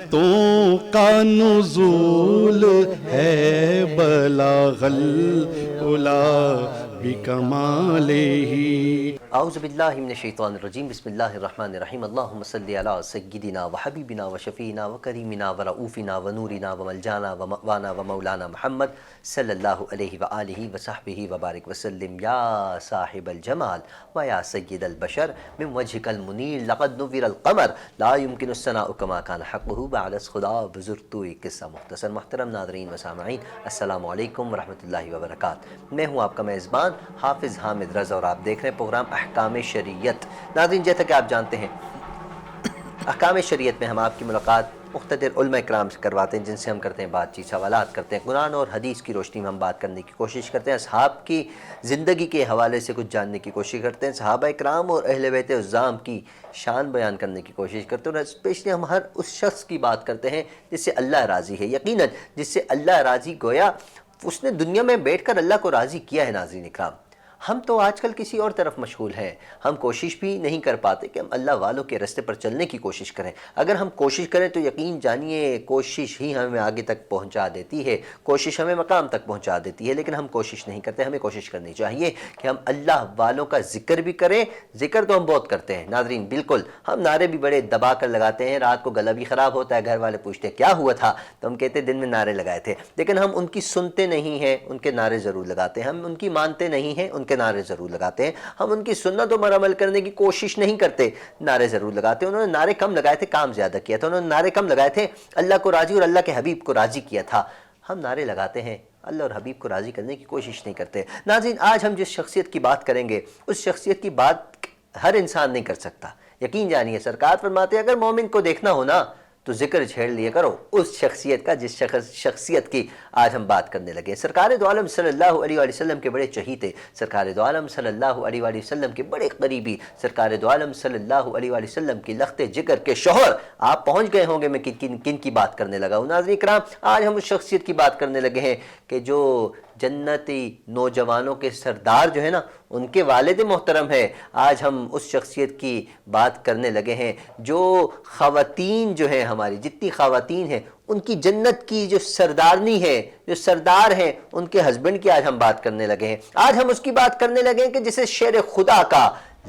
رحمتوں کا نزول ہے بلاغ العلا بکمالہ۔ اعوذ باللہ من الشیطان الرجیم، بسم اللہ الرحمن الرحیم۔ اللہم صلی علی سیدنا و حبیبنا و شفیعنا و کریمنا و رؤوفنا و نورنا و ملجانا و مأوانا و مولانا محمد صلی اللہ علیہ وآلہ وصحبہ وبارک وسلم۔ یا صاحب الجمال و یا سید البشر من وجہک المنیر لقد نور القمر لا يمکن الثناء کما کان حقہ بعد از خدا بزرگ ایک قصہ مختصر۔ محترم ناظرین و سامعین، السلام علیکم ورحمۃ اللہ وبرکاتہ۔ میں ہوں آپ کا میزبان حافظ حامد رضا اور آپ دیکھ رہے ہیں پروگرام احکام شریعت۔ ناظرین، جیسا کہ آپ جانتے ہیں احکام شریعت میں ہم آپ کی ملاقات مقتدر علماء اکرام سے کرواتے ہیں، جن سے ہم کرتے ہیں بات چیت، سوالات کرتے ہیں، قرآن اور حدیث کی روشنی میں ہم بات کرنے کی کوشش کرتے ہیں، اصحاب کی زندگی کے حوالے سے کچھ جاننے کی کوشش کرتے ہیں، صحابہ اکرام اور اہل بیت عظام کی شان بیان کرنے کی کوشش کرتے ہیں، اور اسپیشلی ہم ہر اس شخص کی بات کرتے ہیں جس سے اللہ راضی ہے۔ یقیناً جس سے اللہ راضی، گویا اس نے دنیا میں بیٹھ کر اللہ کو راضی کیا ہے۔ ناظرین اکرام، ہم تو آج کل کسی اور طرف مشغول ہیں، ہم کوشش بھی نہیں کر پاتے کہ ہم اللہ والوں کے راستے پر چلنے کی کوشش کریں۔ اگر ہم کوشش کریں تو یقین جانیے کوشش ہی ہمیں آگے تک پہنچا دیتی ہے، کوشش ہمیں مقام تک پہنچا دیتی ہے، لیکن ہم کوشش نہیں کرتے۔ ہمیں کوشش کرنی چاہیے کہ ہم اللہ والوں کا ذکر بھی کریں۔ ذکر تو ہم بہت کرتے ہیں ناظرین، بالکل، ہم نعرے بھی بڑے دبا کر لگاتے ہیں، رات کو گلا بھی خراب ہوتا ہے، گھر والے پوچھتے ہیں کیا ہوا تھا تو ہم کہتے ہیں دن میں نعرے لگائے تھے، لیکن ہم ان کی سنتے نہیں ہیں، ان کے نعرے ضرور لگاتے ہیں۔ ہم ان کی مانتے نہیں ہیں، ان کے نعرے ضرور لگاتے ہیں۔ ہم ان کی سنتوں پر عمل کرنے کی کوشش نہیں کرتے، نعرے ضرور لگاتے ہیں۔ انہوں نے نعرے کم لگائے تھے، کام زیادہ کیا تھا۔ انہوں نے نعرے کم لگائے تھے، اللہ کو راضی اور اللہ کے حبیب کو راضی کیا تھا۔ ہم نعرے لگاتے ہیں، اللہ اور حبیب کو راضی کرنے کی کوشش نہیں کرتے۔ ناظرین، آج ہم جس شخصیت کی بات کریں گے، اس شخصیت کی بات ہر انسان نہیں کر سکتا۔ یقین جانیے، سرکار فرماتے ہیں اگر مومن کو دیکھنا ہو نا تو ذکر چھیڑ لیا کرو اس شخصیت کا جس شخصیت کی آج ہم بات کرنے لگے۔ سرکار دو عالم صلی اللہ علیہ وآلہ وسلم کے بڑے چہیتے، سرکار دو عالم صلی اللہ علیہ وآلہ وسلم کے بڑے قریبی، سرکار دو عالم صلی اللہ علیہ وآلہ وسلم کی لخت جگر کے شوہر، آپ پہنچ گئے ہوں گے میں کن کی بات کرنے لگا ہوں۔ ناظرین کرام، آج ہم اس شخصیت کی بات کرنے لگے ہیں کہ جو جنتی نوجوانوں کے سردار جو ہے نا، ان کے والد محترم ہے۔ آج ہم اس شخصیت کی بات کرنے لگے ہیں جو خواتین جو ہیں، ہماری جتنی خواتین ہیں ان کی جنت کی جو سردارنی ہے، جو سردار ہیں، ان کے ہسبینڈ کی آج ہم بات کرنے لگے ہیں۔ آج ہم اس کی بات کرنے لگے ہیں کہ جسے شیر خدا کا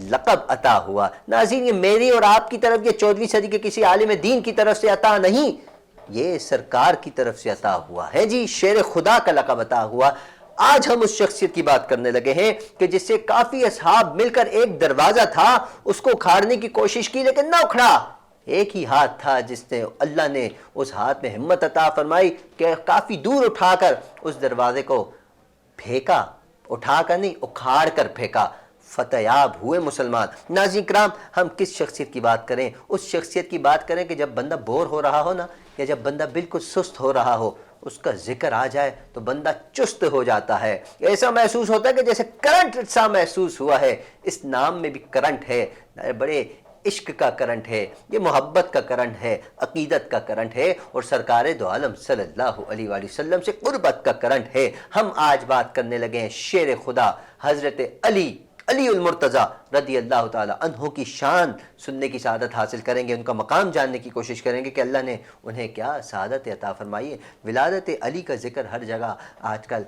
لقب عطا ہوا۔ ناظرین، یہ میری اور آپ کی طرف، یہ 14ویں صدی کے کسی عالم دین کی طرف سے عطا نہیں، یہ سرکار کی طرف سے عطا ہوا ہے جی، شیر خدا کا لقب عطا ہوا۔ آج ہم اس شخصیت کی بات کرنے لگے ہیں کہ جس سے کافی اصحاب مل کر ایک دروازہ تھا اس کو اکھاڑنے کی کوشش کی، لیکن نہ اکھڑا۔ ایک ہی ہاتھ تھا جس نے، اللہ نے اس ہاتھ میں ہمت عطا فرمائی کہ کافی دور اٹھا کر اس دروازے کو پھینکا، اٹھا کر نہیں، اکھاڑ کر پھینکا، فتح یاب ہوئے مسلمان۔ ناظرین کرام، ہم کس شخصیت کی بات کریں؟ اس شخصیت کی بات کریں کہ جب بندہ بور ہو رہا ہو نا، یا جب بندہ بالکل سست ہو رہا ہو، اس کا ذکر آ جائے تو بندہ چست ہو جاتا ہے۔ ایسا محسوس ہوتا ہے کہ جیسے کرنٹ سا محسوس ہوا ہے۔ اس نام میں بھی کرنٹ ہے، بڑے عشق کا کرنٹ ہے، یہ محبت کا کرنٹ ہے، عقیدت کا کرنٹ ہے، اور سرکار دو عالم صلی اللہ علیہ وآلہ وسلم سے قربت کا کرنٹ ہے۔ ہم آج بات کرنے لگے ہیں شیر خدا حضرت علی المرتضیٰ رضی اللہ تعالی عنہ کی شان سننے کی سعادت حاصل کریں گے، ان کا مقام جاننے کی کوشش کریں گے کہ اللہ نے انہیں کیا سعادت عطا فرمائی ہے۔ ولادت علی کا ذکر ہر جگہ آج کل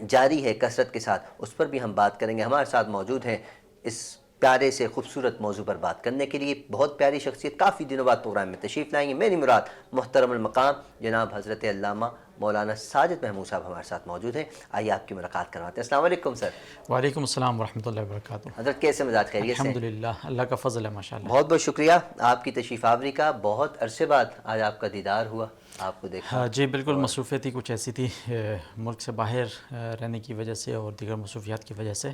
جاری ہے کثرت کے ساتھ، اس پر بھی ہم بات کریں گے۔ ہمارے ساتھ موجود ہیں اس پیارے سے خوبصورت موضوع پر بات کرنے کے لیے بہت پیاری شخصیت، کافی دنوں بعد پروگرام میں تشریف لائیں گے، میری مراد محترم المقام جناب حضرت علامہ مولانا ساجد محمود صاحب ہمارے ساتھ موجود ہیں۔ آئیے آپ کی ملاقات کرواتے ہیں۔ السلام علیکم سر۔ وعلیکم السلام ورحمۃ اللہ وبرکاتہ۔ حضرت کیسے مزاج، خیریت سے؟ الحمدللہ، اللہ کا فضل ہے ماشاءاللہ۔ بہت بہت شکریہ آپ کی تشریف آوری کا، بہت عرصے بعد آج آپ کا دیدار ہوا، آپ کو دیکھا۔ جی بالکل، مصروفیت ہی کچھ ایسی تھی، ملک سے باہر رہنے کی وجہ سے اور دیگر مصروفیات کی وجہ سے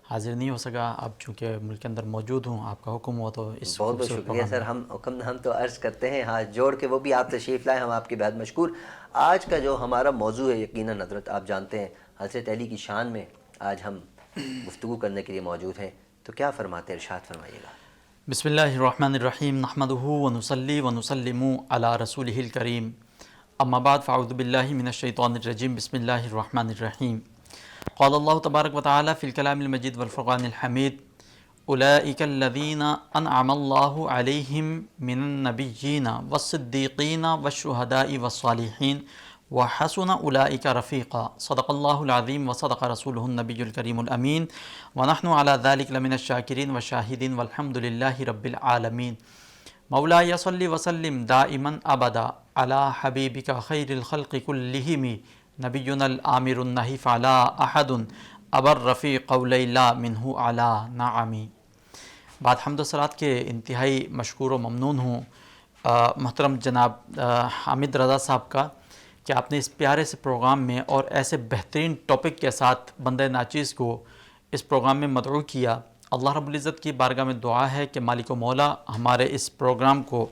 حاضر نہیں ہو سکا۔ اب چونکہ ملک کے اندر موجود ہوں، آپ کا حکم ہوا تو اس بہت بہت شکریہ سر۔ ہم تو عرض کرتے ہیں ہاتھ جوڑ کے، وہ بھی آپ تشریف لائے، ہم آپ کے بہت مشکور۔ آج کا جو ہمارا موضوع ہے، یقیناً حضرت آپ جانتے ہیں حضرت علی کی شان میں آج ہم گفتگو کرنے کے لیے موجود ہیں، تو کیا فرماتے ہیں، ارشاد فرمائیے گا۔ بسم اللہ الرحمن الرحیم، نحمدہ ونصلی ونسلم علی رسولہ الکریم، اما بعد فاعوذ باللہ من الشیطان الرجیم، بسم اللہ الرحمن الرحیم۔ قال اللہ تبارک و تعالی فی الکلام المجید والفرقان الحمید، اولئک الذین انعم اللہ علیہم من النبیین والصدیقین والشہداء والصالحین وحسن اولئک رفیقا صدق اللہ العظیم وصدق رسولہ النبی الکریم الامین ونحن علی ذلک لمن الشاکرین والشاہدین والحمد للہ رب العالمین مولاي صل وسلم دائما ابدا على حبیبک خیر الخلق کلہم نبینا الآمر النہی فلا احد ابر رفیق قولی لا منہ علی نعمی۔ بعد حمد و صلوات کے انتہائی مشکور و ممنون ہوں محترم جناب حامد رضا صاحب کا کہ آپ نے اس پیارے سے پروگرام میں اور ایسے بہترین ٹاپک کے ساتھ بندہ ناچیز کو اس پروگرام میں مدعو کیا۔ اللہ رب العزت کی بارگاہ میں دعا ہے کہ مالک و مولا ہمارے اس پروگرام کو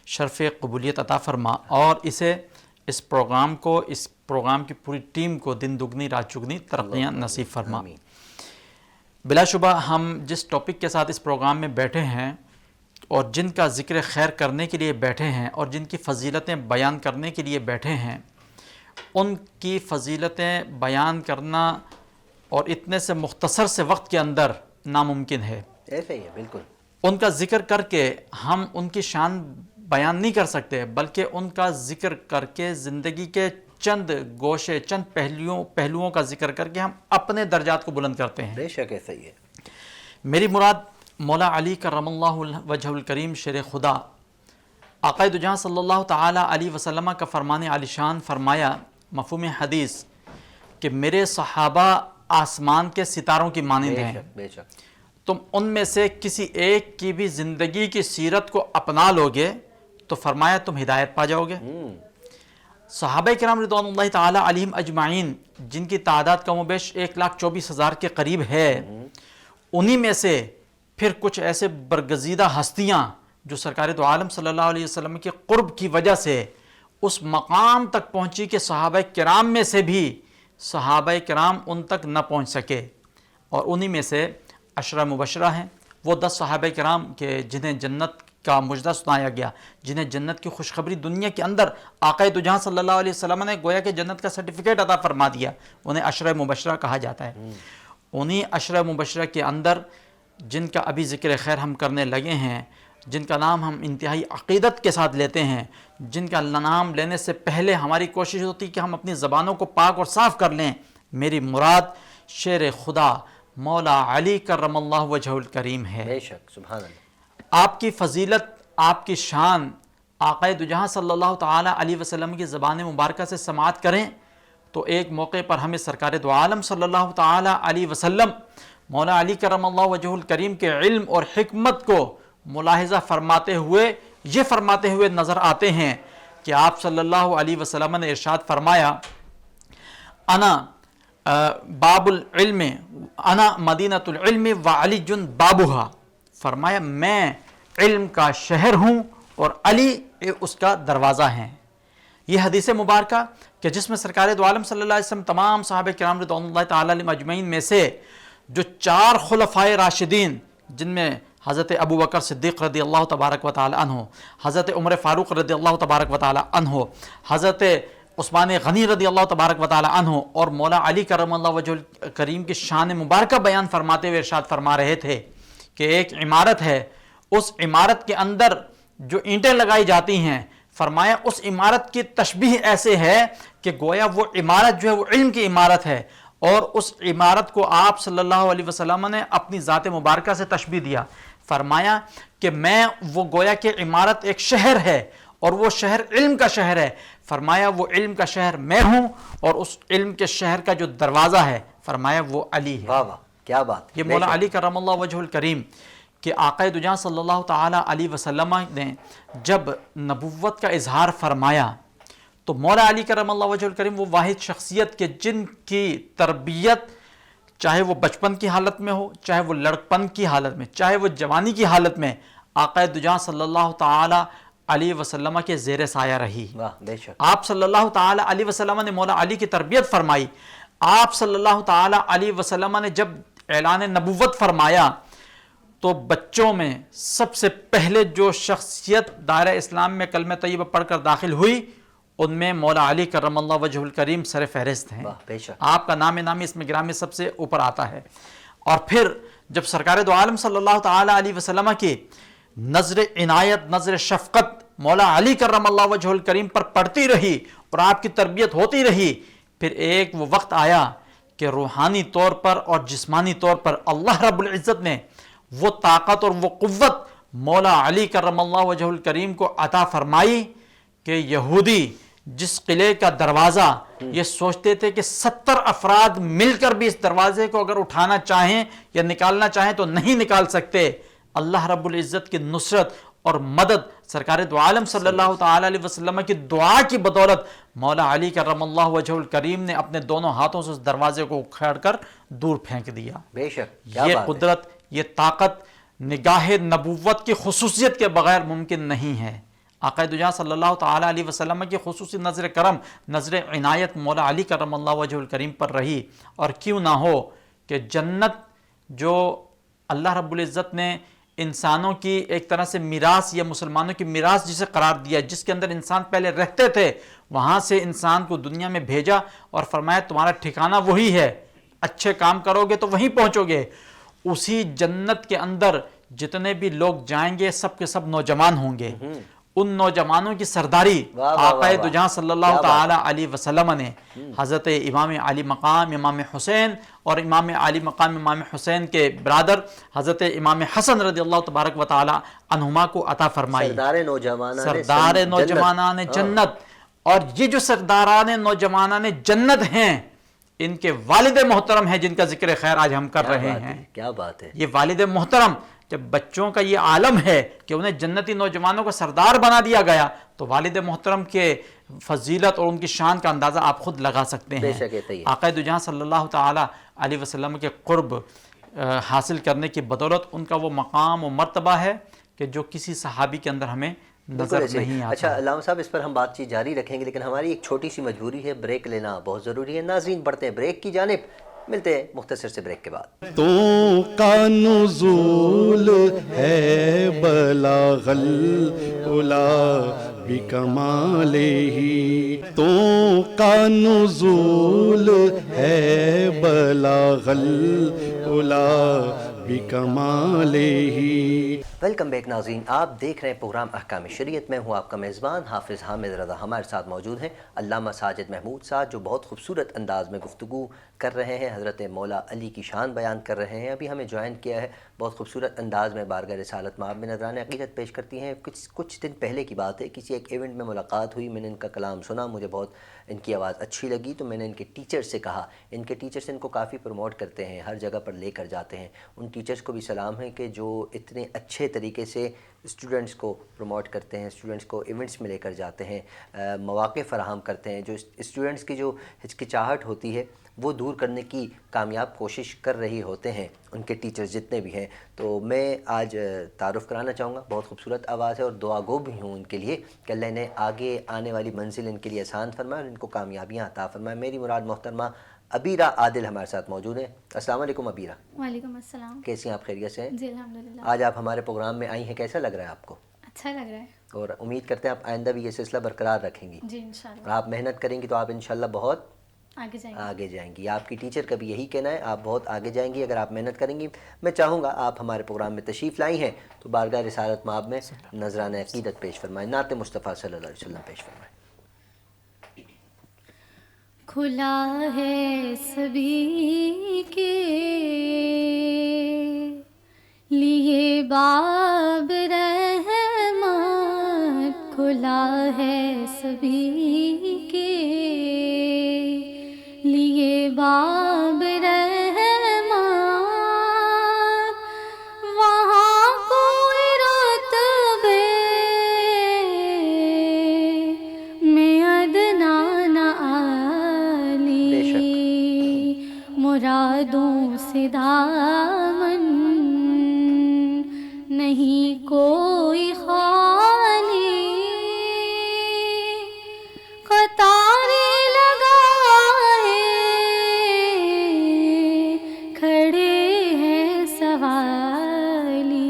شرف قبولیت عطا فرما اور اس پروگرام کی پوری ٹیم کو دن دگنی رات چگنی ترقیاں نصیب فرما۔ بلا شبہ ہم جس ٹاپک کے ساتھ اس پروگرام میں بیٹھے ہیں اور جن کا ذکر خیر کرنے کے لیے بیٹھے ہیں اور جن کی فضیلتیں بیان کرنے کے لیے بیٹھے ہیں، ان کی فضیلتیں بیان کرنا اور اتنے سے مختصر سے وقت کے اندر ناممکن ہے۔ ایسے ہی ہے، بالکل۔ ان کا ذکر کر کے ہم ان کی شان بیان نہیں کر سکتے، بلکہ ان کا ذکر کر کے زندگی کے چند گوشے، چند پہلوؤں کا ذکر کر کے ہم اپنے درجات کو بلند کرتے ہیں۔ بے شک ایسا ہی ہے۔ میری مراد مولا علی کرم اللہ وجہ الکریم شیر خدا آقا دو جہاں صلی اللہ تعالی علیہ وسلم کا فرمان عالی شان فرمایا مفہوم حدیث کہ میرے صحابہ آسمان کے ستاروں کی مانند ہیں، بے شک۔ تم ان میں سے کسی ایک کی بھی زندگی کی سیرت کو اپنا لوگے تو فرمایا تم ہدایت پا جاؤ گے۔ صحابہ کرام رضوان اللہ تعالی علیہم اجمعین جن کی تعداد کم و بیش 1,24,000 کے قریب ہے، انہی میں سے پھر کچھ ایسے برگزیدہ ہستیاں جو سرکار دو عالم صلی اللہ علیہ وسلم کے قرب کی وجہ سے اس مقام تک پہنچی کہ صحابہ کرام میں سے بھی صحابہ کرام ان تک نہ پہنچ سکے، اور انہی میں سے عشرہ مبشرہ ہیں، وہ 10 صحابہ کرام کہ جنہیں جنت کا مجدہ سنایا گیا، جنہیں جنت کی خوشخبری دنیا کے اندر آقا دو جہاں صلی اللہ علیہ وسلم نے گویا کہ جنت کا سرٹیفکیٹ عطا فرما دیا، انہیں عشرہ مبشرہ کہا جاتا ہے۔ انہی عشرہ مبشرہ کے اندر جن کا ابھی ذکر خیر ہم کرنے لگے ہیں، جن کا نام ہم انتہائی عقیدت کے ساتھ لیتے ہیں، جن کا نام لینے سے پہلے ہماری کوشش ہوتی کہ ہم اپنی زبانوں کو پاک اور صاف کر لیں، میری مراد شیر خدا مولا علی کرم اللہ وجہ الکریم ہے۔ بے شک، سبحان اللہ۔ آپ کی فضیلت، آپ کی شان آقا دو جہاں صلی اللہ تعالی علیہ وسلم کی زبان مبارکہ سے سماعت کریں تو ایک موقع پر ہمیں سرکار دو عالم صلی اللہ تعالی علیہ وسلم مولا علی کرم اللہ وجہ الکریم کے علم اور حکمت کو ملاحظہ فرماتے ہوئے نظر آتے ہیں کہ آپ صلی اللہ علیہ وسلم نے ارشاد فرمایا انا باب العلم انا مدینۃ العلم وعلی بابھا، فرمایا میں علم کا شہر ہوں اور علی اس کا دروازہ ہیں۔ یہ حدیث مبارکہ کہ جس میں سرکار دو عالم صلی اللہ علیہ وسلم تمام صحابہ کرام رضوان اللہ تعالی علیہم اجمعین میں سے جو 4 خلفائے راشدین جن میں حضرت ابو بکر صدیق رضی اللہ تبارک و تعالی عنہ، حضرت عمر فاروق رضی اللہ تبارک و تعالی عنہ، حضرت عثمان غنی رضی اللہ تبارک و تعالی عنہ اور مولا علی کرم اللہ وجہ الکریم کی شان مبارکہ بیان فرماتے ہوئے ارشاد فرما رہے تھے کہ ایک عمارت ہے، اس عمارت کے اندر جو اینٹیں لگائی جاتی ہیں، فرمایا اس عمارت کی تشبیہ ایسے ہے کہ گویا وہ عمارت جو ہے وہ علم کی عمارت ہے، اور اس عمارت کو آپ صلی اللہ علیہ وسلم نے اپنی ذات مبارکہ سے تشبیہ دیا، فرمایا کہ میں وہ گویا کہ عمارت ایک شہر ہے اور وہ شہر علم کا شہر ہے، فرمایا وہ علم کا شہر میں ہوں اور اس علم کے شہر کا جو دروازہ ہے فرمایا وہ علی ہے۔ واہ واہ، کیا بات۔ یہ مولا علی کرم اللہ وجہ الکریم کہ آقا دو جہاں صلی اللہ تعالی علیہ وسلم نے جب نبوت کا اظہار فرمایا تو مولا علی کرم اللہ وجہ الکریم وہ واحد شخصیت کے جن کی تربیت چاہے وہ بچپن کی حالت میں ہو، چاہے وہ لڑکپن کی حالت میں، چاہے وہ جوانی کی حالت میں، آقا دو جہاں صلی اللہ تعالی علیہ وسلم کے زیر سایہ رہی۔ بے شک۔ آپ صلی اللہ تعالی علیہ وسلم نے مولا علی کی تربیت فرمائی۔ آپ صلی اللہ تعالی علیہ وسلم نے جب اعلان نبوت فرمایا تو بچوں میں سب سے پہلے جو شخصیت دائرہ اسلام میں کلمہ طیبہ پڑھ کر داخل ہوئی ان میں مولا علی کرم اللہ وجہ الکریم سر فہرست ہیں۔ بے شک۔ آپ کا نام نامی اس میں گرامی سب سے اوپر آتا ہے۔ اور پھر جب سرکار دو عالم صلی اللہ تعالیٰ علیہ وسلم کی نظر عنایت، نظر شفقت مولا علی کرم اللہ وجہ الکریم پر پڑتی رہی اور آپ کی تربیت ہوتی رہی، پھر ایک وہ وقت آیا کہ روحانی طور پر اور جسمانی طور پر اللہ رب العزت نے وہ طاقت اور وہ قوت مولا علی کرم اللہ وجہ الکریم کو عطا فرمائی کہ یہودی جس قلعے کا دروازہ یہ سوچتے تھے کہ 70 افراد مل کر بھی اس دروازے کو اگر اٹھانا چاہیں یا نکالنا چاہیں تو نہیں نکال سکتے، اللہ رب العزت کی نصرت اور مدد سرکار دو عالم صلی اللہ تعالی علیہ وسلم کی دعا کی بدولت مولا علی کرم اللہ وجہ الکریم نے اپنے دونوں ہاتھوں سے اس دروازے کو اکھیڑ کر دور پھینک دیا۔ بے شک، کیا یہ بات ہے۔ قدرت، یہ طاقت نگاہ نبوت کی خصوصیت کے بغیر ممکن نہیں ہے۔ آقا دو جہاں صلی اللہ تعالی علیہ وسلم کی خصوصی نظر کرم، نظر عنایت مولا علی کرم اللہ وجہ الکریم پر رہی، اور کیوں نہ ہو کہ جنت جو اللہ رب العزت نے انسانوں کی ایک طرح سے میراث یا مسلمانوں کی میراث جسے قرار دیا، جس کے اندر انسان پہلے رہتے تھے، وہاں سے انسان کو دنیا میں بھیجا اور فرمایا تمہارا ٹھکانہ وہی ہے، اچھے کام کرو گے تو وہیں پہنچو گے۔ اسی جنت کے اندر جتنے بھی لوگ جائیں گے سب کے سب نوجوان ہوں گے۔ ان نوجوانوں کی سرداری آقا دو جہاں صلی اللہ تعالی علیہ وسلم نے حضرت امام علی مقام امام حسین اور امام علی مقام امام حسین کے برادر حضرت امام حسن رضی اللہ تبارک و تعالی عنہما کو عطا فرمائی، سردار نوجوانان جنت۔ اور یہ جو سرداران نوجوانان جنت ہیں، ان کے والد محترم ہیں جن کا ذکر خیر آج ہم کر رہے ہیں۔ کیا بات ہے! یہ والد محترم جب بچوں کا یہ عالم ہے کہ انہیں جنتی نوجوانوں کا سردار بنا دیا گیا، تو والد محترم کے فضیلت اور ان کی شان کا اندازہ آپ خود لگا سکتے ہیں۔ آقا دو جہاں صلی اللہ تعالی علیہ وسلم کے قرب حاصل کرنے کی بدولت ان کا وہ مقام و مرتبہ ہے کہ جو کسی صحابی کے اندر ہمیں نظر نہیں آتا۔ اچھا علامہ صاحب، اس پر ہم بات چیت جاری رکھیں گے، لیکن ہماری ایک چھوٹی سی مجبوری ہے، بریک لینا بہت ضروری ہے۔ ناظرین بڑھتے ہیں بریک کی جانب، ملتے ہیں مختصر سے بریک کے بعد۔ تو کا نزول ہے بلاغ العلا بکمالہ، تو کا نزول ہے بلاغ العلا بکمالہ۔ ویلکم بیک ناظرین، آپ دیکھ رہے ہیں پروگرام احکام شریعت۔ میں ہوں آپ کا میزبان حافظ حامد رضا۔ ہمارے ساتھ موجود ہیں علامہ ساجد محمود صاحب، جو بہت خوبصورت انداز میں گفتگو کر رہے ہیں، حضرت مولا علی کی شان بیان کر رہے ہیں۔ ابھی ہمیں جوائن کیا ہے، بہت خوبصورت انداز میں بارگاہ رسالت مآب میں نذرانِ عقیدت پیش کرتی ہیں۔ کچھ دن پہلے کی بات ہے، کسی ایک ایونٹ میں ملاقات ہوئی، میں نے ان کا کلام سنا، مجھے بہت ان کی آواز اچھی لگی، تو میں نے ان کے ٹیچر سے کہا، ان کے ٹیچرس ان کو کافی پروموٹ کرتے ہیں، ہر جگہ پر لے کر جاتے ہیں۔ ان ٹیچرس کو بھی سلام ہے کہ جو اتنے اچھے طریقے سے اسٹوڈنٹس کو پروموٹ کرتے ہیں، اسٹوڈنٹس کو ایونٹس میں لے کر جاتے ہیں، مواقع فراہم کرتے ہیں، جو اسٹوڈنٹس کی جو ہچکچاہٹ ہوتی ہے وہ دور کرنے کی کامیاب کوشش کر رہی ہوتے ہیں ان کے ٹیچرز جتنے بھی ہیں۔ تو میں آج تعارف کرانا چاہوں گا، بہت خوبصورت آواز ہے اور دعا گو بھی ہوں ان کے لیے کہ اللہ انہیں آگے آنے والی منزل ان کے لیے آسان فرمائے اور ان کو کامیابیاں عطا فرمائے۔ میری مراد محترمہ ابیرہ عادل ہمارے ساتھ موجود ہیں۔ السلام علیکم ابیرہ۔ وعلیکم السلام۔ کیسی ہیں آپ؟ خیریت سے ہیں؟ جی الحمدللہ۔ آج آپ ہمارے پروگرام میں آئی ہیں، کیسا لگ رہا ہے آپ کو؟ اچھا لگ رہا ہے۔ اور امید کرتے ہیں آپ آئندہ بھی یہ سلسلہ برقرار رکھیں گی۔ جی انشاءاللہ۔ اور آپ محنت کریں گی تو آپ انشاءاللہ بہت آگے جائیں گی۔ آپ کی ٹیچر کا بھی یہی کہنا ہے، آپ بہت آگے جائیں گی اگر آپ محنت کریں گی۔ میں چاہوں گا آپ ہمارے پروگرام میں تشریف لائی ہیں تو بارگاہ رسالت مآب میں نذرانہ عقیدت پیش فرمائیں، نعت مصطفیٰ صلی اللہ علیہ وسلم پیش فرمائیں۔ کھلا ہے سبھی کے لیے باب رحمت، کھلا ہے سبھی کے لیے باب رحمت، وہاں کوئی رتبے میں ادنا نہ عالی، مرادوں سے دامن نہیں کوئی خالی، قطاریں لگائے کھڑے ہیں سوالی،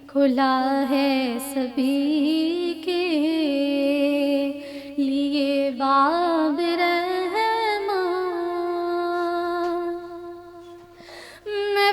کھلا ہے سبھی کے لیے باب رحمت۔ میں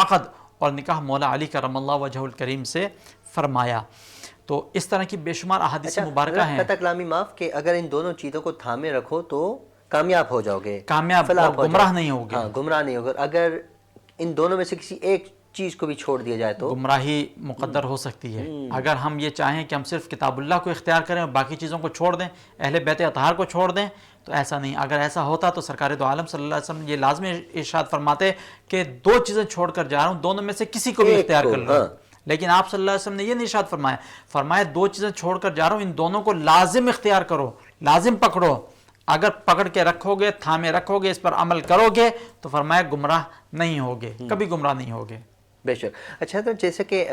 عقد اور نکاح مولا علی کرم اللہ وجہ الکریم سے فرمایا۔ تو اس طرح کی بے شمار احادیث مبارکہ ہیں۔ قطع کلامی معاف کہ اگر ان دونوں چیزوں کو تھامے رکھو تو کامیاب ہو جاؤ گے، کامیاب فلاح اور ہو گمراہ جاؤ۔ نہیں ہوگے۔ ہاں گمراہ نہیں ہوگا، اگر ان دونوں میں سے کسی ایک چیز کو بھی چھوڑ دیا جائے تو گمراہی مقدر ہو سکتی ہے۔ اگر ہم یہ چاہیں کہ ہم صرف کتاب اللہ کو اختیار کریں اور باقی چیزوں کو چھوڑ دیں، اہل بیت اطہار کو چھوڑ دیں، تو ایسا نہیں۔ اگر ایسا ہوتا تو سرکار دو عالم صلی اللہ علیہ وسلم یہ لازمی ارشاد فرماتے کہ دو چیزیں چھوڑ کر جا رہا ہوں، دونوں میں سے کسی کو بھی اختیار کر لو۔ لیکن آپ صلی اللہ علیہ وسلم نے یہ نہیں ارشاد فرمایا، فرمایا دو چیزیں چھوڑ کر جا رہا ہوں، ان دونوں کو لازم اختیار کرو، لازم پکڑو۔ اگر پکڑ کے رکھو گے، تھامے رکھو گے، اس پر عمل کرو گے تو فرمایا گمراہ نہیں ہوگے، کبھی گمراہ نہیں ہوگے۔ بے شک۔ اچھا تو جیسے کہ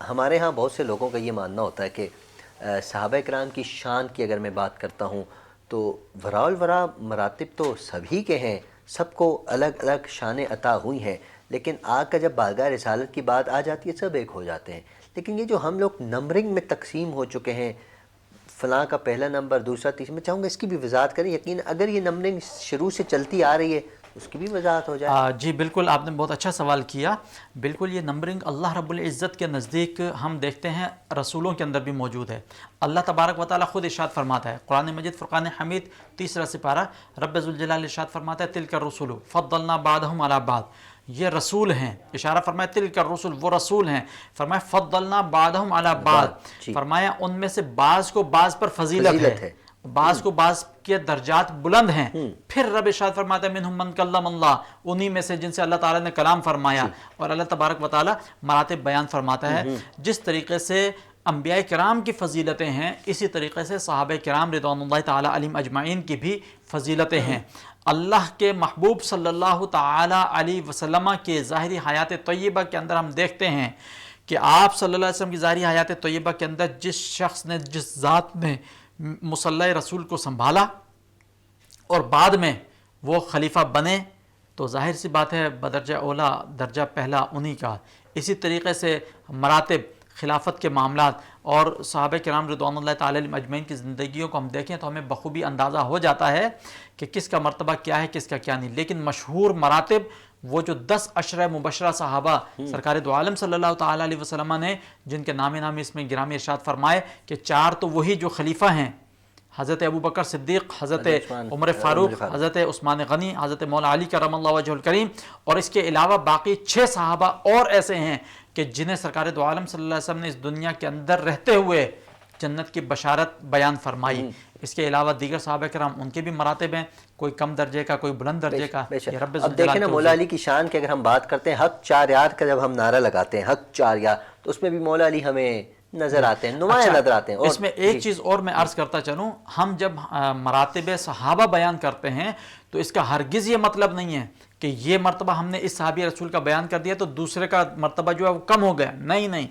ہمارے ہاں بہت سے لوگوں کا یہ ماننا ہوتا ہے کہ صحابہ کرام کی شان کی اگر میں بات کرتا ہوں تو وراء الورا مراتب تو سبھی کے ہیں، سب کو الگ الگ شانیں عطا ہوئی ہیں، لیکن آگ کا جب بارگاہ رسالت کی بات آ جاتی ہے سب ایک ہو جاتے ہیں۔ لیکن یہ جو ہم لوگ نمبرنگ میں تقسیم ہو چکے ہیں، فلاں کا پہلا نمبر، دوسرا، تیسرا، میں چاہوں گا اس کی بھی وضاحت کریں۔ یقین اگر یہ نمبرنگ شروع سے چلتی آ رہی ہے اس کی بھی وضاحت ہو جائے۔ جی بالکل، آپ نے بہت اچھا سوال کیا۔ بالکل یہ نمبرنگ اللہ رب العزت کے نزدیک ہم دیکھتے ہیں رسولوں کے اندر بھی موجود ہے۔ اللہ تبارک و تعالیٰ خود ارشاد فرماتا ہے قرآن مجید فرقان حمید 3 سپارہ، رب ذوالجلال ارشاد فرماتا ہے تلک الرسل فضلنا بعضهم علی بعض، یہ رسول ہیں، اشارہ فرمایا تلک الرسل، وہ رسول ہیں، فرمایا فضلنا بعضهم علی بعض، فرمایا ان میں سے بعض کو بعض پر فضیلت ہے، بعض کو بعض کے درجات بلند ہیں۔ پھر رب ارشاد فرماتا ہے منہم من کلم اللہ، انہی میں سے جن سے اللہ تعالیٰ نے کلام فرمایا۔ اور اللہ تبارک و تعالیٰ مراتب بیان فرماتا ہے۔ جس طریقے سے انبیاء کرام کی فضیلتیں ہیں، اسی طریقے سے صحابہ کرام رضوان اللہ تعالیٰ علیہم اجمعین کی بھی فضیلتیں ہیں۔ اللہ کے محبوب صلی اللہ تعالیٰ علیہ وسلم کے ظاہری حیات طیبہ کے اندر ہم دیکھتے ہیں کہ آپ صلی اللہ علیہ وسلم کی ظاہری حیات طیبہ کے اندر جس شخص نے، جس ذات نے مصلی رسول کو سنبھالا اور بعد میں وہ خلیفہ بنے تو ظاہر سی بات ہے بدرجہ اولا درجہ پہلا انہی کا۔ اسی طریقے سے مراتب خلافت کے معاملات اور صحابہ کرام رضوان اللہ تعالی علیہم اجمعین کی زندگیوں کو ہم دیکھیں تو ہمیں بخوبی اندازہ ہو جاتا ہے کہ کس کا مرتبہ کیا ہے، کس کا کیا نہیں۔ لیکن مشہور مراتب وہ جو 10 عشرہ مبشرہ صحابہ سرکار دو عالم صلی اللہ تعالیٰ علیہ وسلم نے جن کے نام نامی اس میں گرامی ارشاد فرمائے کہ 4 تو وہی جو خلیفہ ہیں، حضرت ابوبکر صدیق، حضرت عمر فاروق، حضرت عثمان غنی، حضرت مولا علی کرم اللہ وجہ الکریم، اور اس کے علاوہ باقی 6 صحابہ اور ایسے ہیں کہ جنہیں سرکار دو عالم صلی اللہ علیہ وسلم نے اس دنیا کے اندر رہتے ہوئے جنت کی بشارت بیان فرمائی۔ اس کے علاوہ دیگر صحابہ کرام ان کے بھی مراتب ہیں، کوئی کم درجے کا، کوئی بلند درجے کا۔ اب دیکھیں نا مولا علی کی شان کی اگر ہم بات کرتے ہیں، حق 4 یار کا جب ہم نعرہ لگاتے ہیں، حق 4 یار، تو اس میں بھی مولا علی ہمیں نظر آتے ہیں، نمایاں نظر آتے ہیں۔ اس میں ایک چیز اور میں عرض کرتا چلوں، ہم جب مراتب صحابہ بیان کرتے ہیں تو اس کا ہرگز یہ مطلب نہیں ہے کہ یہ مرتبہ ہم نے اس صحابی رسول کا بیان کر دیا تو دوسرے کا مرتبہ جو ہے وہ کم ہو گیا، نہیں۔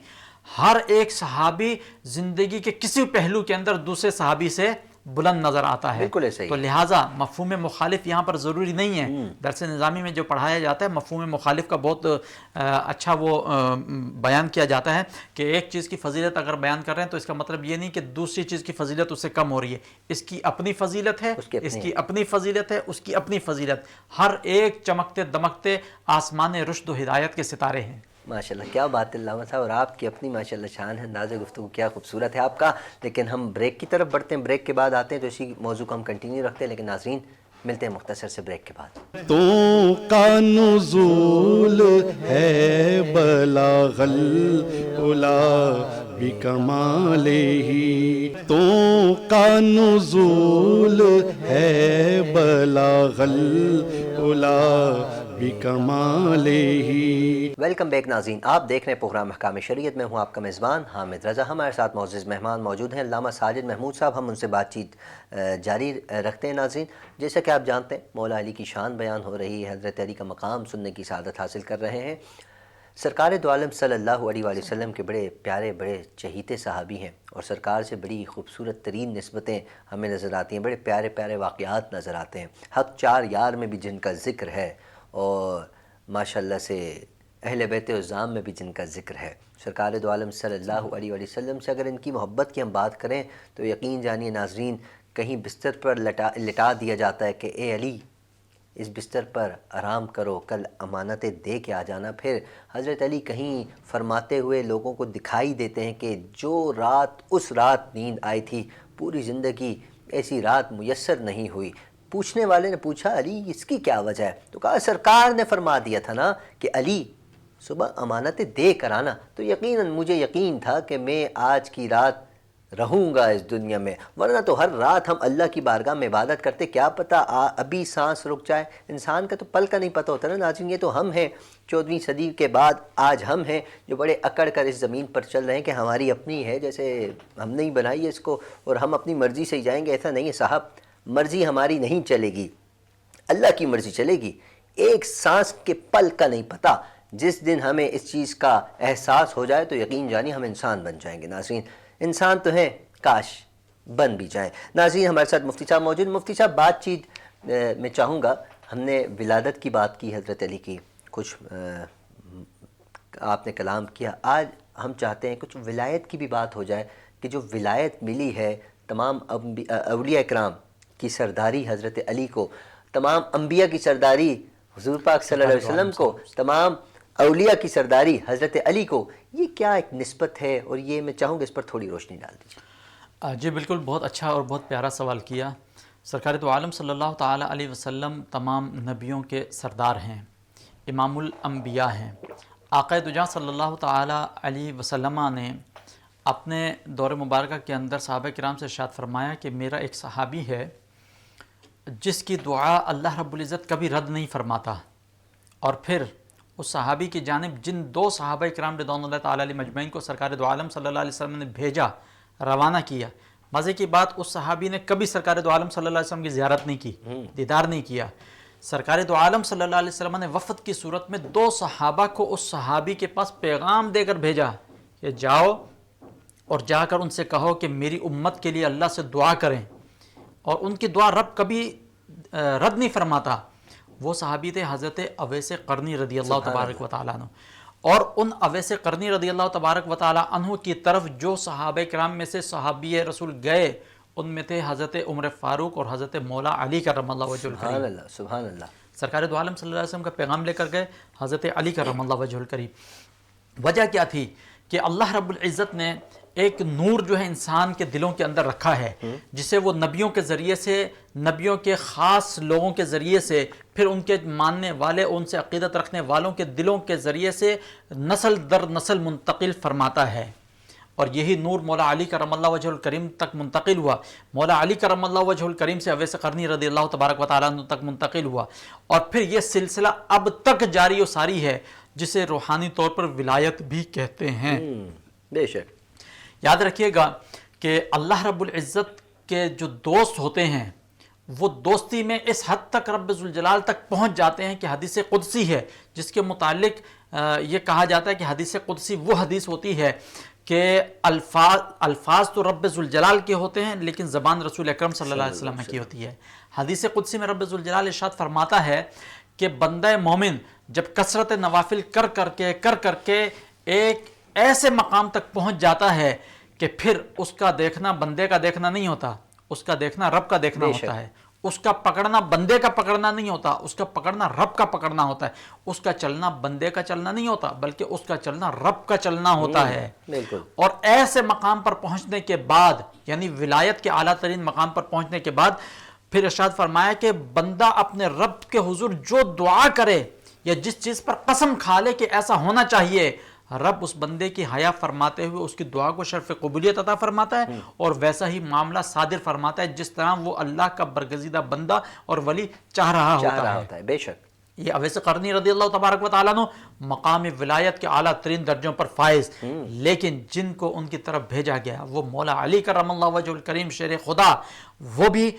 ہر ایک صحابی زندگی کے کسی پہلو کے اندر دوسرے صحابی سے بلند نظر آتا ہے، بالکل ایسا ہی۔ تو لہٰذا مفہوم مخالف یہاں پر ضروری نہیں ہے۔ درس نظامی میں جو پڑھایا جاتا ہے مفہوم مخالف کا بہت اچھا وہ بیان کیا جاتا ہے کہ ایک چیز کی فضیلت اگر بیان کر رہے ہیں تو اس کا مطلب یہ نہیں کہ دوسری چیز کی فضیلت اس سے کم ہو رہی ہے، اس کی اپنی فضیلت ہے، اس کی اپنی فضیلت ہے، اس کی اپنی فضیلت، ہر ایک چمکتے دمکتے آسمان رشد و ہدایت کے ستارے ہیں۔ ماشاءاللہ کیا بات ہے علامہ صاحب، اور آپ کی اپنی ماشاءاللہ شان ہے، انداز گفتگو کیا خوبصورت ہے آپ کا۔ لیکن ہم بریک کی طرف بڑھتے ہیں، بریک کے بعد آتے ہیں تو اسی موضوع کو ہم کنٹینیو رکھتے ہیں، لیکن ناظرین ملتے ہیں مختصر سے بریک کے بعد۔ تو کا نزول ہے بلاغ العلا بکمالہ، تو کا نزول ہے بلاغ العلا بکمالہ۔ ویلکم بیک ناظرین، آپ دیکھ رہے ہیں پروگرام احکام شریعت، میں ہوں آپ کا میزبان حامد رضا۔ ہمارے ساتھ معزز مہمان موجود ہیں علامہ ساجد محمود صاحب، ہم ان سے بات چیت جاری رکھتے ہیں۔ ناظرین جیسا کہ آپ جانتے ہیں مولا علی کی شان بیان ہو رہی ہے، حضرت علی کا مقام سننے کی سعادت حاصل کر رہے ہیں۔ سرکار دو عالم صلی اللہ علیہ وآلہ وسلم کے بڑے پیارے، بڑے چہیتے صحابی ہیں، اور سرکار سے بڑی خوبصورت ترین نسبتیں ہمیں نظر آتی ہیں، بڑے پیارے پیارے واقعات نظر آتے ہیں۔ حق 4 یار میں بھی جن کا ذکر ہے، اور ماشاءاللہ سے اہل بیت عظام میں بھی جن کا ذکر ہے۔ سرکار دو عالم صلی اللہ علیہ وآلہ وسلم سے اگر ان کی محبت کی ہم بات کریں تو یقین جانیے ناظرین، کہیں بستر پر لٹا دیا جاتا ہے کہ اے علی اس بستر پر آرام کرو، کل امانتیں دے کے آ جانا۔ پھر حضرت علی کہیں فرماتے ہوئے لوگوں کو دکھائی دیتے ہیں کہ جو رات اس رات نیند آئی تھی، پوری زندگی ایسی رات میسر نہیں ہوئی۔ پوچھنے والے نے پوچھا علی اس کی کیا وجہ ہے؟ تو کہا سرکار نے فرما دیا تھا نا کہ علی صبح امانتیں دے کر آنا، تو یقیناً مجھے یقین تھا کہ میں آج کی رات رہوں گا اس دنیا میں، ورنہ تو ہر رات ہم اللہ کی بارگاہ میں عبادت کرتے، کیا پتہ ابھی سانس رک جائے۔ انسان کا تو پل کا نہیں پتہ ہوتا نا ناظرین۔ یہ تو ہم ہیں 14ویں صدی کے بعد آج ہم ہیں جو بڑے اکڑ کر اس زمین پر چل رہے ہیں کہ ہماری اپنی ہے، جیسے ہم نے ہی بنائی ہے اس کو اور ہم اپنی مرضی سے ہی جائیں گے۔ ایسا نہیں ہے صاحب، مرضی ہماری نہیں چلے گی، اللہ کی مرضی چلے گی۔ ایک سانس کے پل کا نہیں پتہ، جس دن ہمیں اس چیز کا احساس ہو جائے تو یقین جانی ہم انسان بن جائیں گے۔ ناظرین انسان تو ہیں، کاش بن بھی جائیں۔ ناظرین ہمارے ساتھ مفتی صاحب موجود۔ مفتی صاحب بات چیت میں چاہوں گا، ہم نے ولادت کی بات کی حضرت علی کی، کچھ آپ نے کلام کیا، آج ہم چاہتے ہیں کچھ ولایت کی بھی بات ہو جائے کہ جو ولایت ملی ہے تمام اولیاء اکرام کی سرداری حضرت علی کو، تمام انبیاء کی سرداری حضور پاک صلی اللہ علیہ وسلم کو، تمام اولیاء کی سرداری حضرت علی کو، یہ کیا ایک نسبت ہے؟ اور یہ میں چاہوں گا اس پر تھوڑی روشنی ڈال دیجیے۔ جی بالکل، بہت اچھا اور بہت پیارا سوال کیا۔ سرکار دو عالم صلی اللہ تعالیٰ علیہ وسلم تمام نبیوں کے سردار ہیں، امام الانبیاء ہیں۔ آقا دو جہاں صلی اللہ تعالیٰ علیہ وسلم نے اپنے دور مبارکہ کے اندر صحابہ کرام سے ارشاد فرمایا کہ میرا ایک صحابی ہے جس کی دعا اللہ رب العزت کبھی رد نہیں فرماتا، اور پھر اس صحابی کی جانب جن دو صحابہ کرام رضوان اللہ تعالیٰ علیہ مجمعین کو سرکار دو عالم صلی اللہ علیہ وسلم نے بھیجا، روانہ کیا، مزے کی بات اس صحابی نے کبھی سرکار دو عالم صلی اللہ علیہ وسلم کی زیارت نہیں کی، دیدار نہیں کیا۔ سرکار دو عالم صلی اللہ علیہ وسلم نے وفد کی صورت میں دو صحابہ کو اس صحابی کے پاس پیغام دے کر بھیجا کہ جاؤ اور جا کر ان سے کہو کہ میری امت کے لیے اللہ سے دعا کریں، اور ان کی دعا رب کبھی رد نہیں فرماتا۔ وہ صحابی تھے حضرت اویس قرنی رضی اللہ تبارک و تعالیٰ عنہ، اور ان اویس قرنی رضی اللہ تبارک و تعالیٰ عنہ کی طرف جو صحابہ کرام میں سے صحابی رسول گئے ان میں تھے حضرت عمر فاروق اور حضرت مولا علی کرم اللہ وجہ الکریم۔ سبحان اللہ سبحان اللہ۔ سرکار دو عالم صلی اللہ علیہ وسلم کا پیغام لے کر گئے حضرت علی کرم اللہ وجہ الکریم۔ وجہ کیا تھی کہ اللہ رب العزت نے ایک نور جو ہے انسان کے دلوں کے اندر رکھا ہے، جسے وہ نبیوں کے ذریعے سے، نبیوں کے خاص لوگوں کے ذریعے سے، پھر ان کے ماننے والے، ان سے عقیدت رکھنے والوں کے دلوں کے ذریعے سے نسل در نسل منتقل فرماتا ہے، اور یہی نور مولا علی کرم اللہ وجہ الکریم تک منتقل ہوا۔ مولا علی کرم اللہ وجہ الکریم سے اویس قرنی رضی اللہ تبارک و تعالیٰ عنہ تک منتقل ہوا، اور پھر یہ سلسلہ اب تک جاری و ساری ہے، جسے روحانی طور پر ولایت بھی کہتے ہیں۔ بے شک یاد رکھیے گا کہ اللہ رب العزت کے جو دوست ہوتے ہیں وہ دوستی میں اس حد تک رب ذوالجلال تک پہنچ جاتے ہیں کہ حدیث قدسی ہے جس کے متعلق یہ کہا جاتا ہے کہ حدیث قدسی وہ حدیث ہوتی ہے کہ الفاظ تو رب ذوالجلال کے ہوتے ہیں لیکن زبان رسول اکرم صلی اللہ علیہ وسلم کی ہوتی ہے۔ حدیث قدسی میں رب ذوالجلال ارشاد فرماتا ہے کہ بندہ مومن جب کثرت نوافل کر کر کے ایک ایسے مقام تک پہنچ جاتا ہے کہ پھر اس کا دیکھنا بندے کا دیکھنا نہیں ہوتا، اس کا دیکھنا رب کا دیکھنا ہوتا ہے، اس کا پکڑنا بندے کا پکڑنا نہیں ہوتا، اس کا پکڑنا رب کا پکڑنا ہوتا ہے، اس کا چلنا بندے کا چلنا نہیں ہوتا بلکہ اس کا چلنا رب کا چلنا ہوتا ہے۔ اور ایسے مقام پر پہنچنے کے بعد، یعنی ولایت کے اعلیٰ ترین مقام پر پہنچنے کے بعد پھر ارشاد فرمایا کہ بندہ اپنے رب کے حضور جو دعا کرے یا جس چیز پر قسم کھا لے کہ ایسا ہونا چاہیے، رب اس بندے کی حیا فرماتے ہوئے اس کی دعا کو شرف قبولیت عطا فرماتا ہے اور ویسا ہی معاملہ صادر فرماتا ہے جس طرح وہ اللہ کا برگزیدہ بندہ اور ولی چاہ رہا ہوتا ہے۔ بے شک یہ اویس قرنی رضی اللہ تبارک و تعالیٰ عنہ مقام ولایت کے اعلیٰ ترین درجوں پر فائز، لیکن جن کو ان کی طرف بھیجا گیا وہ مولا علی کرم اللہ وجہ الکریم شیر خدا، وہ بھی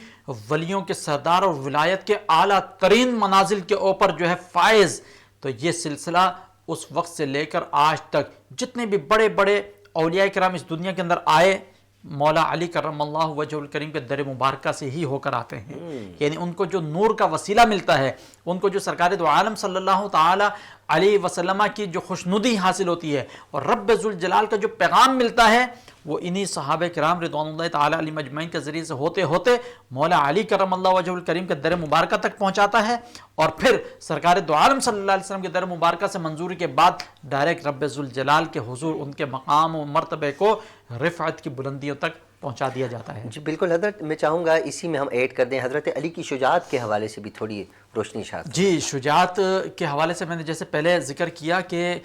ولیوں کے سردار اور ولایت کے اعلیٰ ترین منازل کے اوپر جو ہے فائز۔ تو یہ سلسلہ اس وقت سے لے کر آج تک جتنے بھی بڑے بڑے اولیاء کرام اس دنیا کے اندر آئے، مولا علی کرم اللہ وجہ الکریم کے در مبارکہ سے ہی ہو کر آتے ہیں، یعنی ان کو جو نور کا وسیلہ ملتا ہے، ان کو جو سرکار دو عالم صلی اللہ تعالی علیہ وسلم کی جو خوشنودی حاصل ہوتی ہے اور رب ذوالجلال کا جو پیغام ملتا ہے وہ انہی صحابہ کرام رضوان اللہ تعالی علیہم اجمعین کے ذریعے سے ہوتے ہوتے مولا علی کرم اللہ وجہ الکریم کے در مبارکہ تک پہنچاتا ہے، اور پھر سرکار دو عالم صلی اللہ علیہ وسلم کے در مبارکہ سے منظوری کے بعد ڈائریکٹ رب ذوالجلال کے حضور ان کے مقام و مرتبے کو رفعت کی بلندیوں تک پہنچا دیا جاتا ہے۔ جی بالکل حضرت، میں چاہوں گا اسی میں ہم ایڈ کر دیں حضرت علی کی شجاعت کے حوالے سے بھی تھوڑی روشنی اشارت۔ جی، شجاعت کے حوالے سے میں نے جیسے پہلے ذکر کیا کہ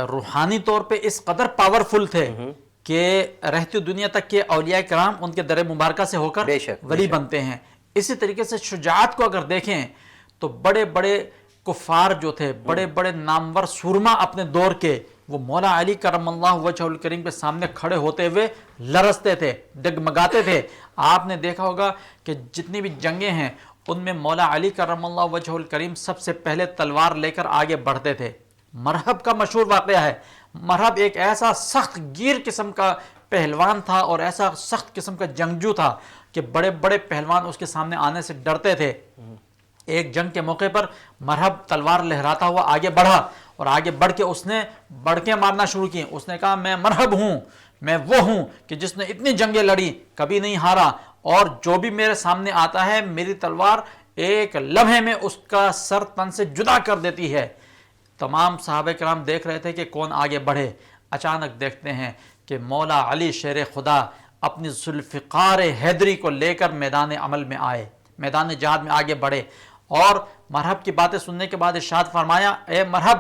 روحانی طور پہ اس قدر پاورفل تھے کہ رہتی دنیا تک کے اولیاء کرام ان کے در مبارکہ سے ہو کر ولی بنتے ہیں۔ اسی طریقے سے شجاعت کو اگر دیکھیں تو بڑے بڑے کفار جو تھے، بڑے بڑے نامور سورما اپنے دور کے، وہ مولا علی کرم اللہ وجہ الکریم کے سامنے کھڑے ہوتے ہوئے لرزتے تھے، ڈگمگاتے تھے۔ آپ نے دیکھا ہوگا کہ جتنی بھی جنگیں ہیں ان میں مولا علی کرم اللہ وجہ الکریم سب سے پہلے تلوار لے کر آگے بڑھتے تھے۔ مرحب کا مشہور واقعہ ہے، مرحب ایک ایسا سخت گیر قسم کا پہلوان تھا اور ایسا سخت قسم کا جنگجو تھا کہ بڑے بڑے پہلوان اس کے سامنے آنے سے ڈرتے تھے۔ ایک جنگ کے موقع پر مرحب تلوار لہراتا ہوا آگے بڑھا، اور آگے بڑھ کے اس نے بڑکیں مارنا شروع کی۔ اس نے کہا میں مرحب ہوں، میں وہ ہوں کہ جس نے اتنی جنگیں لڑی کبھی نہیں ہارا، اور جو بھی میرے سامنے آتا ہے میری تلوار ایک لمحے میں اس کا سر تن سے جدا کر دیتی ہے۔ تمام صحابہ کرام دیکھ رہے تھے کہ کون آگے بڑھے۔ اچانک دیکھتے ہیں کہ مولا علی شیر خدا اپنی ذوالفقار حیدری کو لے کر میدان عمل میں آئے، میدان جہاد میں آگے بڑھے، اور مرحب کی باتیں سننے کے بعد ارشاد فرمایا اے مرحب،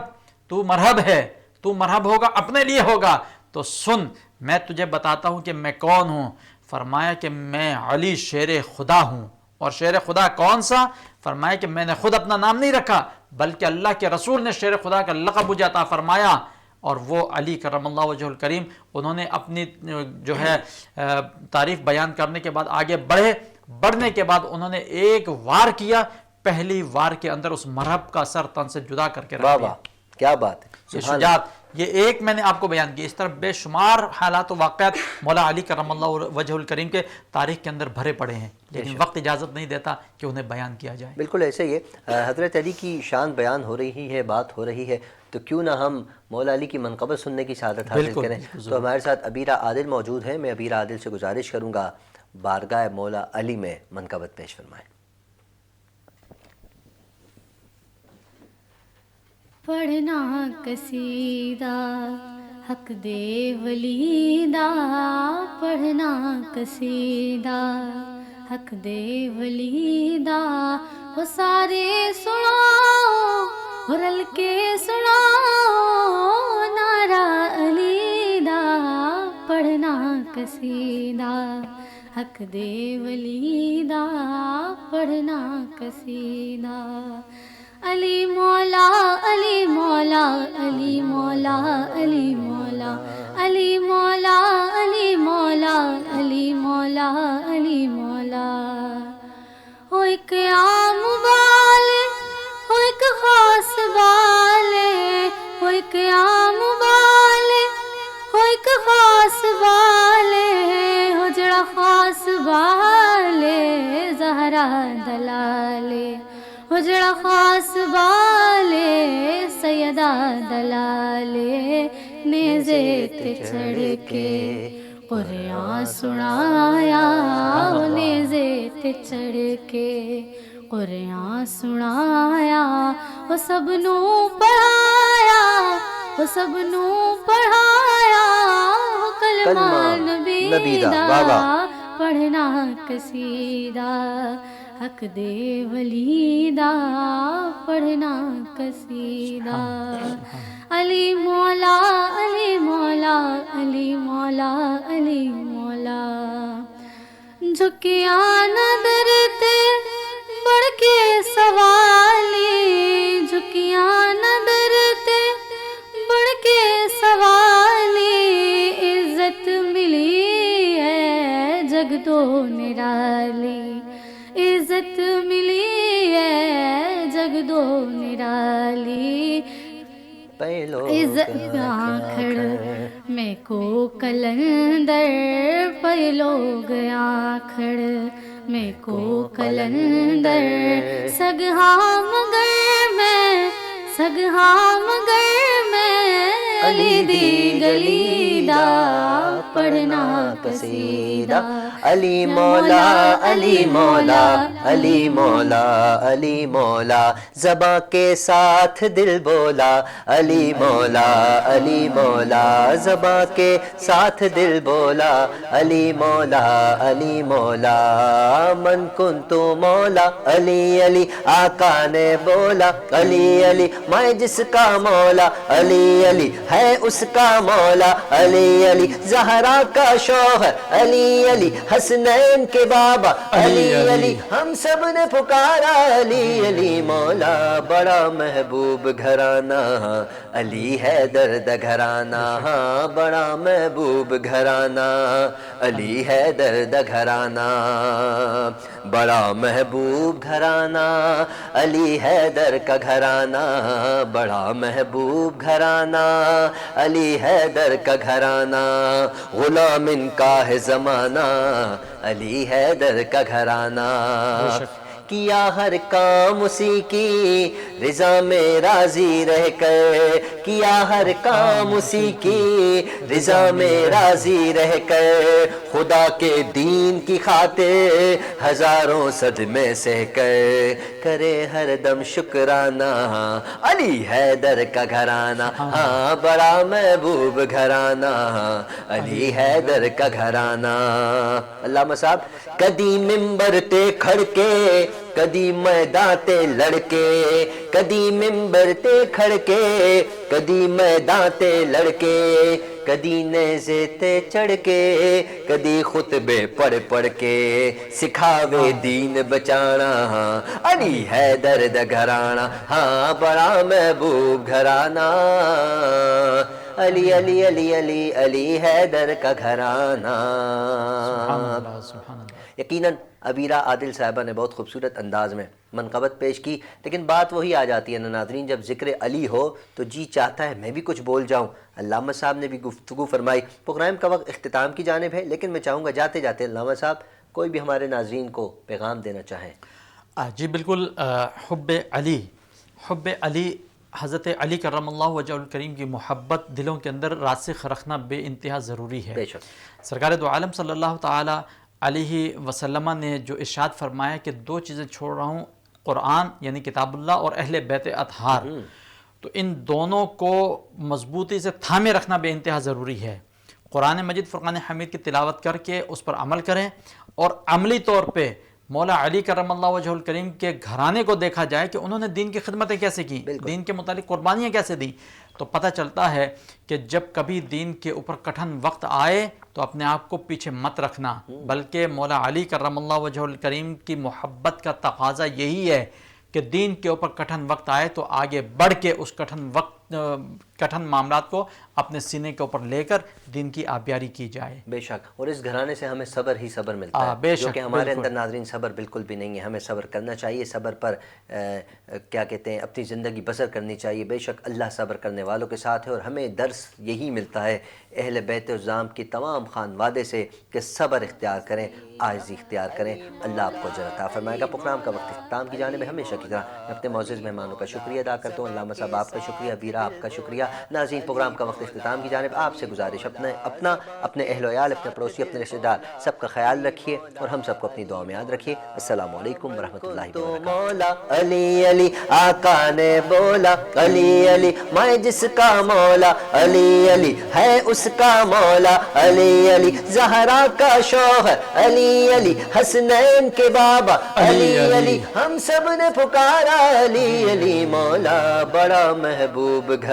تو مرحب ہے، تو مرحب ہوگا اپنے لیے ہوگا، تو سن میں تجھے بتاتا ہوں کہ میں کون ہوں۔ فرمایا کہ میں علی شیر خدا ہوں۔ اور شیر خدا کون سا؟ فرمایا کہ میں نے خود اپنا نام نہیں رکھا بلکہ اللہ کے رسول نے شیر خدا کا لقب مجھے عطا فرمایا، اور وہ علی کرم اللہ وجہ الکریم انہوں نے اپنی جو ہے تعریف بیان کرنے کے بعد آگے بڑھے۔ بڑھنے کے بعد انہوں نے ایک وار کیا، پہلی وار کے اندر اس مرحب کا سر تن سے جدا کر کے رکھ دیا۔ واہ کیا بات ہے، یہ شجاعت، یہ ایک میں نے آپ کو بیان کی، اس طرح بے شمار حالات و واقعات مولا علی کرم اللہ وجہ الکریم کے تاریخ کے اندر بھرے پڑے ہیں، لیکن وقت اجازت نہیں دیتا کہ انہیں بیان کیا جائے۔ بالکل ایسے ہی ہے، حضرت علی کی شان بیان ہو رہی ہے، بات ہو رہی ہے، تو کیوں نہ ہم مولا علی کی منقبت سننے کی سعادت حاصل کریں۔ تو ہمارے ساتھ ابیرہ عادل موجود ہیں، میں ابیرہ عادل سے گزارش کروں گا بارگاہ مولا علی میں منقبت پیش فرمائیں۔ پڑھنا قصیدہ حق دے ولیدہ، پڑھنا قصیدہ حق دے ولیدہ، وہ سارے سناؤ اور رل کے سناؤ نعرہ علی دا، پڑھنا قصیدہ حق دے ولیدہ، پڑھنا قصیدہ۔ علی مولا علی مولا علی مولا علی مولا علی مولا علی مولا علی مولا علی مولا، ہو ایک عام والے، ہو ایک خاص والے، ہو ایک عام والے، ہو ایک خاص والے، ہو جڑا خاص والے زہرا دلالے، ہو جڑا خاص والے سیدہ دلالے، نیزے تے چڑھ کے قرآن سنایا، نیزے تے چڑھ کے قرآن سنایا، وہ سب نو پڑھایا، وہ سب نو پڑھایا، وہ کلمہ نبی دا، پڑھنا قصیدہ حق دے ولیدہ، پڑھنا قصیدہ۔ علی مولا علی مولا علی مولا علی مولا، جھکیا نظر تے بڑھ کے سوالی، جھکیا نظر تے بڑھ کے سوالی، عزت ملی ہے جگ تو نرالی، عزت ملی ہے جگ دو نرالی، عزت آنکھڑ میں کو کلندر، پہ لوگ آنکھڑ میں کو کلندر، سگہا مگر میں، سگہا مگر میں، علی دی گلی دا، پڑھنا قصیدہ علی مولا علی مولا علی مولا علی مولا زباں کے ساتھ دل بولا علی مولا علی مولا زباں کے ساتھ دل بولا علی مولا علی مولا من کنتو مولا علی علی آقا نے بولا علی علی میں جس کا مولا علی علی ہے اس کا مولا علی علی زہرا کا شوہر علی علی حسنین کے بابا علی علی ہم سب نے پکارا علی علی مولا بڑا محبوب گھرانہ علی حیدر دا گھرانہ ہاں بڑا محبوب گھرانہ علی حیدر دا گھرانہ بڑا محبوب گھرانہ علی حیدر کا گھرانہ بڑا محبوب گھرانہ علی حیدر کا گھرانہ غلام ان کا ہے زمانہ علی حیدر کا گھرانہ کیا ہر کام اسی کی رضا میں راضی رہ کر کیا ہر کام اسی کی رضا میں راضی رہ کر خدا کے دین کی خاطر ہزاروں صدمے سہ کر کرے ہر دم شکرانہ علی حیدر کا گھرانہ ہاں بڑا محبوب گھرانہ علی حیدر کا گھرانہ علامہ صاحب کدی ممبر تے کھڑ کے کدی میدان تے لڑکے کدی ممبر تے کھڑ کے کدی میدان تے لڑکے کدی نیزے تے چڑھ کے کدی خطبے پڑھ پڑھ کے سکھاوے دین بچانا علی حیدر دا گھرانہ ہاں بڑا محبوب گھرانہ علی علی علی علی علی حیدر کا گھرانہ یقیناً ابیرہ عادل صاحبہ نے بہت خوبصورت انداز میں منقبت پیش کی، لیکن بات وہی آ جاتی ہے نا ناظرین، جب ذکر علی ہو تو جی چاہتا ہے میں بھی کچھ بول جاؤں۔ علامہ صاحب نے بھی گفتگو فرمائی، پروگرام کا وقت اختتام کی جانب ہے، لیکن میں چاہوں گا جاتے جاتے علامہ صاحب کوئی بھی ہمارے ناظرین کو پیغام دینا چاہیں۔ جی بالکل، حب علی حضرت علی کرم اللہ وجہ الکریم کی محبت دلوں کے اندر راسخ رکھنا بے انتہا ضروری ہے۔ بے شک سرکار دو عالم صلی اللہ تعالی علیہ وسلم نے جو ارشاد فرمایا کہ دو چیزیں چھوڑ رہا ہوں، قرآن یعنی کتاب اللہ اور اہل بیت اطہار، تو ان دونوں کو مضبوطی سے تھامے رکھنا بے انتہا ضروری ہے۔ قرآن مجید فرقان حمید کی تلاوت کر کے اس پر عمل کریں، اور عملی طور پہ مولا علی کرم اللہ وجہ الکریم کے گھرانے کو دیکھا جائے کہ انہوں نے دین کی خدمتیں کیسے کی، دین کے متعلق قربانیاں کیسے دیں، تو پتہ چلتا ہے کہ جب کبھی دین کے اوپر کٹھن وقت آئے تو اپنے آپ کو پیچھے مت رکھنا، بلکہ مولا علی کرم اللہ وجہ الکریم کی محبت کا تقاضا یہی ہے کہ دین کے اوپر کٹھن وقت آئے تو آگے بڑھ کے اس کٹھن معاملات کو اپنے سینے کے اوپر لے کر دین کی آبیاری کی جائے۔ بے شک، اور اس گھرانے سے ہمیں صبر ہی صبر ملتا ہے، بے جو شک، کہ ہمارے بالکل اندر ناظرین صبر بالکل بھی نہیں ہے۔ ہمیں صبر کرنا چاہیے، صبر پر کیا کہتے ہیں اپنی زندگی بسر کرنی چاہیے۔ بے شک اللہ صبر کرنے والوں کے ساتھ ہے، اور ہمیں درس یہی ملتا ہے اہل بیت الزام کی تمام خانوادے سے کہ صبر اختیار کریں، عاجزی اختیار کریں۔ اللہ آپ کو اجر عطا فرمائے گا۔ پروگرام کا وقت اختتام کی جانب ہے، ہمیشہ کی طرح میں اپنے معزز مہمانوں کا شکریہ ادا کرتا ہوں۔ علامہ صاحب آپ کا شکریہ، ویرا آپ کا شکریہ۔ ناظرین پروگرام کا وقت اختتام کی جانب آپ سے گزارش، اپنے اہل وعیال، اپنے پڑوسی، اپنے رشتہ دار سب کا خیال رکھیے، اور ہم سب کو اپنی دعا میں یاد رکھیے۔ السلام علیکم ورحمۃ اللہ وبرکاتہ۔ مولا علی علی آقا نے بولا علی علی میں جس کا مولا علی علی ہے اس کا مولا علی علی زہرا کا شوہر علی علی حسنین کے بابا علی علی ہم سب نے پکارا علی علی مولا بڑا محبوب گھر